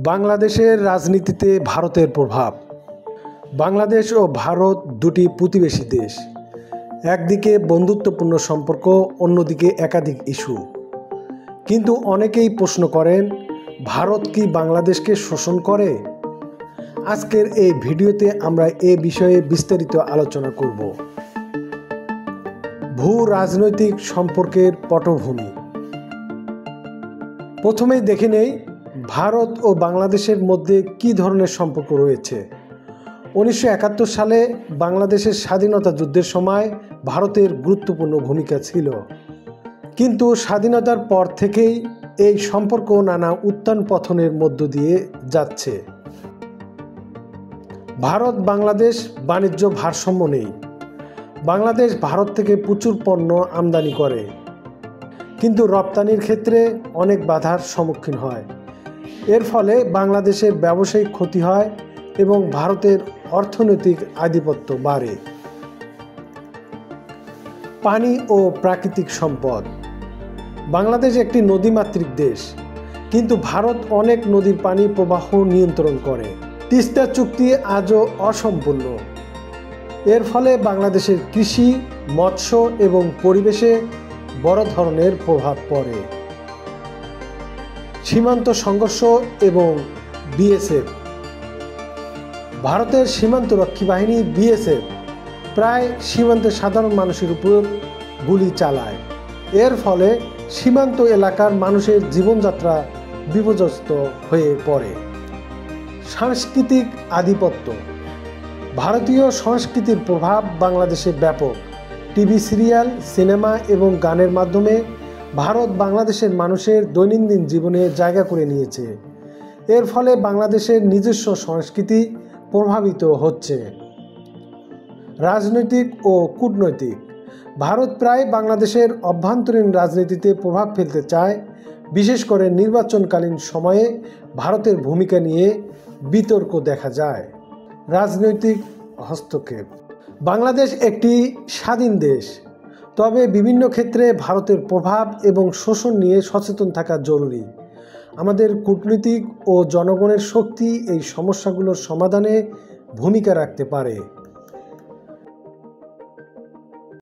বাংলাদেশের রাজনীতিতে ভারতের প্রভাব। বাংলাদেশ ও ভারত দুটি প্রতিবেশী দেশ। একদিকে বন্ধুত্বপূর্ণ সম্পর্ক, অন্যদিকে একাধিক ইস্যু। কিন্তু অনেকেই প্রশ্ন করেন, ভারত কি বাংলাদেশকে শোষণ করে? আজকের এই ভিডিওতে আমরা এ বিষয়ে বিস্তারিত আলোচনা করব। ভূ রাজনৈতিক সম্পর্কের পটভূমি। প্রথমেই দেখে নেই ভারত ও বাংলাদেশের মধ্যে কী ধরনের সম্পর্ক রয়েছে। 1971 সালে বাংলাদেশের স্বাধীনতা যুদ্ধের সময় ভারতের গুরুত্বপূর্ণ ভূমিকা ছিল, কিন্তু স্বাধীনতার পর থেকেই এই সম্পর্ক নানা উত্থান পতনের মধ্য দিয়ে যাচ্ছে। ভারত বাংলাদেশ বাণিজ্য ভারসাম্য নেই। বাংলাদেশ ভারত থেকে প্রচুর পণ্য আমদানি করে, কিন্তু রপ্তানির ক্ষেত্রে অনেক বাধার সম্মুখীন হয়। এর ফলে বাংলাদেশের ব্যবসায়িক ক্ষতি হয় এবং ভারতের অর্থনৈতিক আধিপত্য বাড়ে। পানি ও প্রাকৃতিক সম্পদ। বাংলাদেশ একটি নদীমাতৃক দেশ, কিন্তু ভারত অনেক নদীর পানি প্রবাহ নিয়ন্ত্রণ করে। তিস্তা চুক্তি আজও অসম্পূর্ণ। এর ফলে বাংলাদেশের কৃষি, মৎস্য এবং পরিবেশে বড় ধরনের প্রভাব পড়ে। সীমান্ত সংঘর্ষ এবং বিএসএফ। ভারতের সীমান্তরক্ষী বাহিনী বিএসএফ প্রায় সীমান্তে সাধারণ মানুষের উপর গুলি চালায়। এর ফলে সীমান্ত এলাকার মানুষের জীবনযাত্রা বিপর্যস্ত হয়ে পড়ে। সাংস্কৃতিক আধিপত্য। ভারতীয় সংস্কৃতির প্রভাব বাংলাদেশে ব্যাপক। টিভি সিরিয়াল, সিনেমা এবং গানের মাধ্যমে ভারত বাংলাদেশের মানুষের দৈনন্দিন জীবনে জায়গা করে নিয়েছে। এর ফলে বাংলাদেশের নিজস্ব সংস্কৃতি প্রভাবিত হচ্ছে। রাজনৈতিক ও কূটনৈতিক। ভারত প্রায় বাংলাদেশের অভ্যন্তরীণ রাজনীতিতে প্রভাব ফেলতে চায়। বিশেষ করে নির্বাচনকালীন সময়ে ভারতের ভূমিকা নিয়ে বিতর্ক দেখা যায়। রাজনৈতিক হস্তক্ষেপ। বাংলাদেশ একটি স্বাধীন দেশ, তবে বিভিন্ন ক্ষেত্রে ভারতের প্রভাব এবং শোষণ নিয়ে সচেতন থাকা জরুরি। আমাদের কূটনীতিক ও জনগণের শক্তি এই সমস্যাগুলোর সমাধানে ভূমিকা রাখতে পারে।